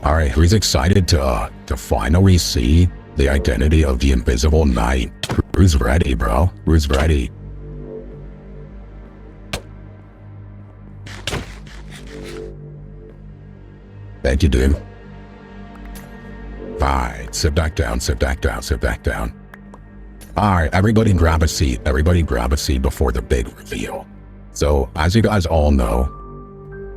All right, who's excited to finally see the identity of the Invisible Knight? Who's ready, bro? Who's ready? Thank you, dude. Fine, sit back down, sit back down, sit back down. All right, everybody grab a seat. Everybody grab a seat before the big reveal. So, as you guys all know,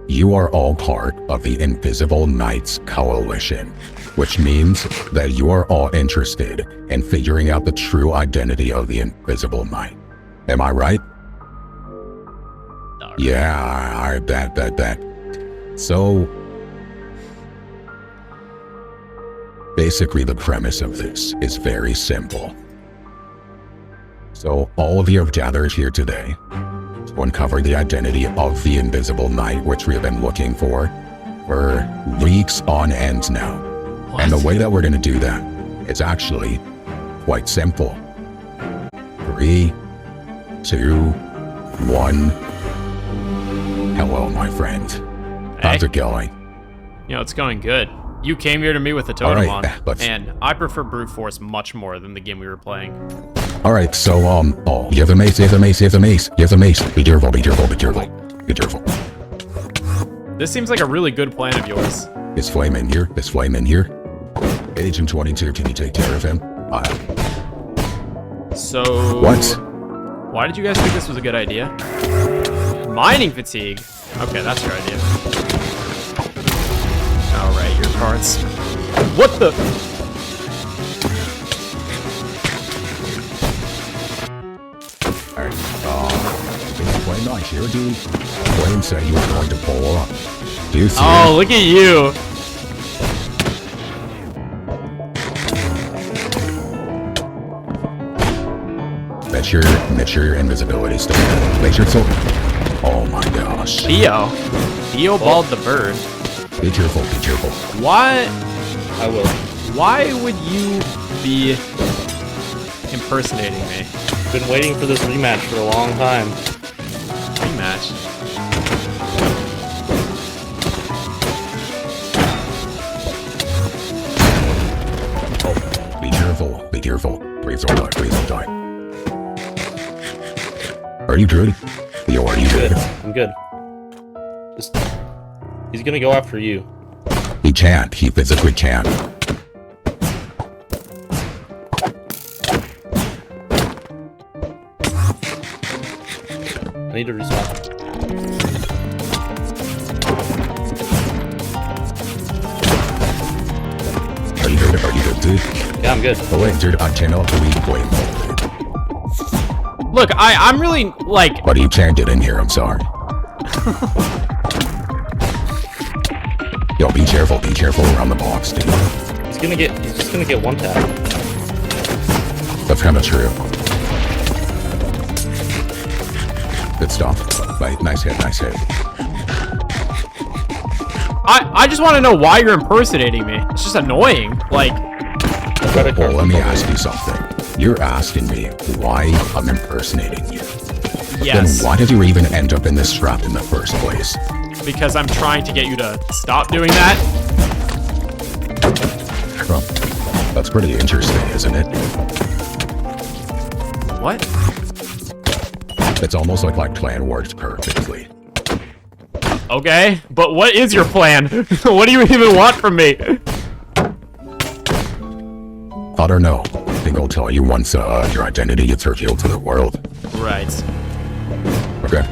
you are all part of the Invisible Knights Coalition, which means that you are all interested in figuring out the true identity of the Invisible Knight. Am I right? Right. Yeah, I bet. So, basically the premise of this is very simple. So, all of you have gathered here today to uncover the identity of the Invisible Knight, which we have been looking for weeks on end now. What? And the way that we're going to do that is actually quite simple. 3, 2, 1. Hello, my friend. How's it going? You know, it's going good. You came here to me with a totem on, let's... and I prefer brute force much more than the game we were playing. Alright, so, oh, you have the mace, you have the mace, you have the mace, you have the mace. Be careful, be careful, be careful, be careful. This seems like a really good plan of yours. Is Flame in here? Is Flame in here? Agent 22, can you take care of him? So... What? Why did you guys think this was a good idea? Mining fatigue? Okay, that's your idea. Alright, your cards. What the... Alright, Flame not here, dude. Flame said he was going to pull up. Do you see Oh, look at you! Make sure your invisibility still. Make sure it's so. Oh my gosh. Theobaldthebird. Be careful, be careful. Why? I will. Why would you be impersonating me? Been waiting for this rematch for a long time. Rematch? Oh, be careful, be careful. Please don't die, please don't die. Are you good? Yo, are you good? I'm good. He's gonna go after you. He can't, he physically can't. I need to respawn. Are you good? Are you good, dude? Yeah, I'm good. Oh wait, dude, I cannot believe Flame. Look, I'm really, like... But you can't get in here, I'm sorry. Yo, be careful around the box, dude. He's just gonna get one tap. That's kinda true. Good stuff. Right, nice hit, nice hit. I just want to know why you're impersonating me. It's just annoying. Like... Well, let me ask you something. You're asking me why I'm impersonating you. Yes. Then why did you even end up in this trap in the first place? Because I'm trying to get you to stop doing that. Well, that's pretty interesting, isn't it? What? It's almost like my plan worked perfectly. Okay, but what is your plan? What do you even want from me? I don't know. I think I'll tell you once your identity gets revealed to the world. Right. Okay.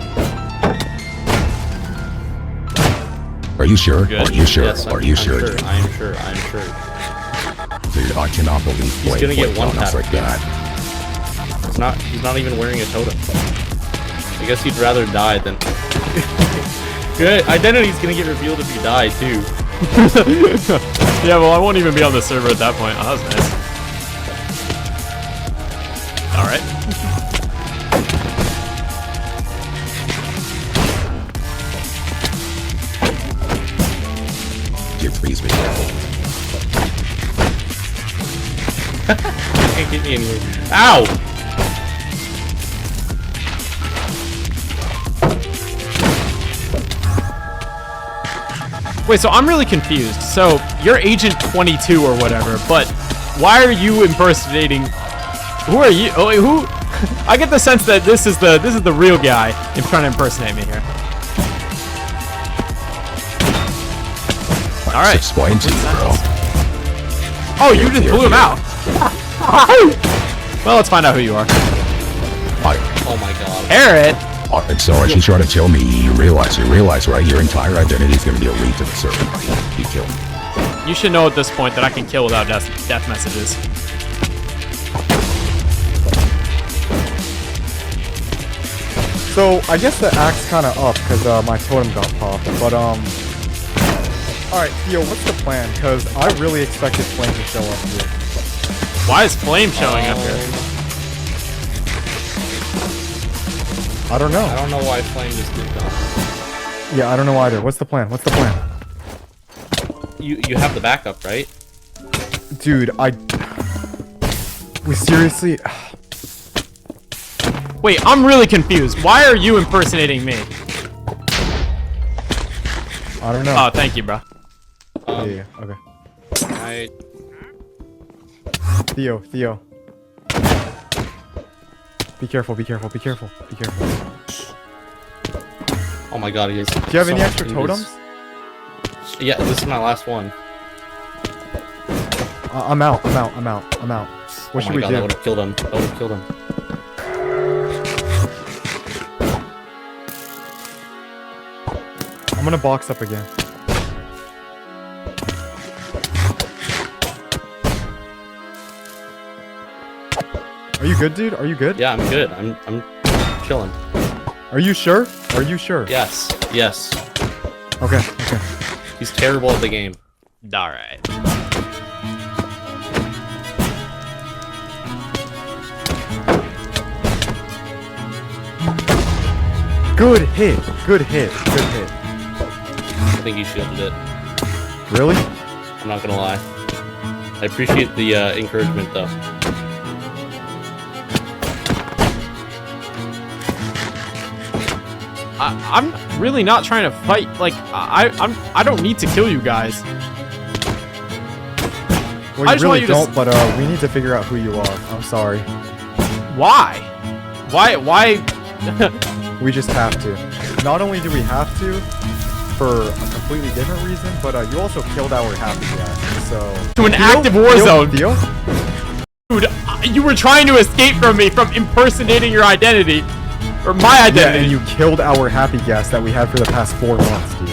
Are you sure? Good. Are you sure? Yes, Are you sure? I'm sure. Dude, I cannot believe He's gonna get one tap like that. He's not even wearing a totem. I guess he'd rather die than... Good. Identity's gonna get revealed if you die, too. Yeah, well, I won't even be on the server at that point. Oh, that was nice. Alright. Dude, please be careful. Can't get me anywhere. Ow! Wait, so I'm really confused. So you're Agent 22 or whatever, but why are you impersonating? Who are you? Oh, wait, who? I get the sense that this is the real guy trying to impersonate me here. All right. Explain to you, bro. Oh, you just blew him out. Well, let's find out who you are. Oh my god. Parrot. And so as you try to kill me, you realize, right? Your entire identity is going to be a lead to the server. You kill me. You should know at this point that I can kill without death messages. So I guess the axe kind of up because my totem got popped. But all right, Theo, what's the plan? Because I really expected Flame to show up here. Why is Flame showing up here? I don't know. I don't know why Flame just did that. Yeah, I don't know either. What's the plan? What's the plan? You have the backup, right? Dude, we seriously... Wait, I'm really confused. Why are you impersonating me? I don't know. Oh, thank you, bro. Yeah, okay. Theo. Be careful, be careful, be careful, be careful. Oh my god, he is. Do you have any extra totems? Yeah, this is my last one. I'm out. What should we God, do? I would have killed him. I'm gonna box up again. Are you good, dude? Are you good? Yeah, I'm good. I'm chilling. Are you sure? Are you sure? Yes. Okay. He's terrible at the game. All right. Good hit. I think he shielded it. Really? I'm not gonna lie. I appreciate the encouragement, though. I'm really not trying to fight. Like, I don't need to kill you guys. Well, I you just want really you to don't, but we need to figure out who you are. I'm sorry. Why? Why? We just have to. Not only do we have to, for a completely different reason, but you also killed our happy guy, so... To an active war zone. Theo? Dude, you were trying to escape from me from impersonating your identity. Or my Yeah, identity. and you killed our happy guest that we had for the past 4 months, dude.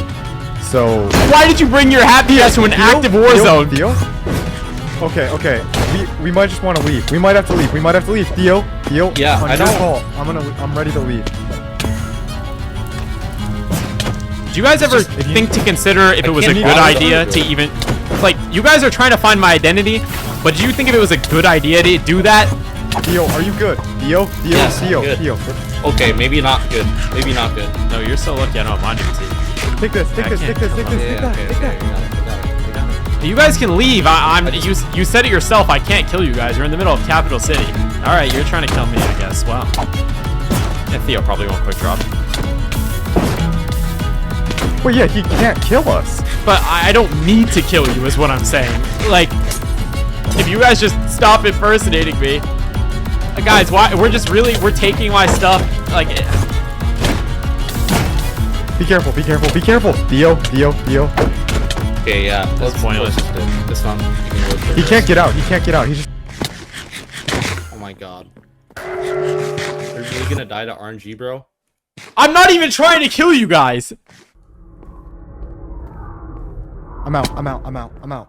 So... Why did you bring your happy ass to an active war zone? Theo? Okay. We might just want to leave. We might have to leave. Theo? Yeah, on I your know. call. I'm ready to leave. Did you guys ever think to consider if it was a can't good even- idea to even... Like, you guys are trying to find my identity, but do you think if it was a good idea to do that? Theo, are you good? Theo? Yes, I'm Theo. good. Okay, maybe not good. No, you're so lucky I don't have my identity. Take this. Take that. You guys can leave. You said it yourself. I can't kill you guys. You're in the middle of Capital City. All right, you're trying to kill me, I guess. Wow. And Theo probably won't quick drop. Well, yeah, he can't kill us. But I don't need to kill you, is what I'm saying. Like, if you guys just stop impersonating me, guys, why? We're taking my stuff. Like, Be careful. Theo. Okay, yeah. That's pointless. This one. He can't get out. He just... Oh my god. Are you really gonna die to RNG, bro? I'm not even trying to kill you guys. I'm out.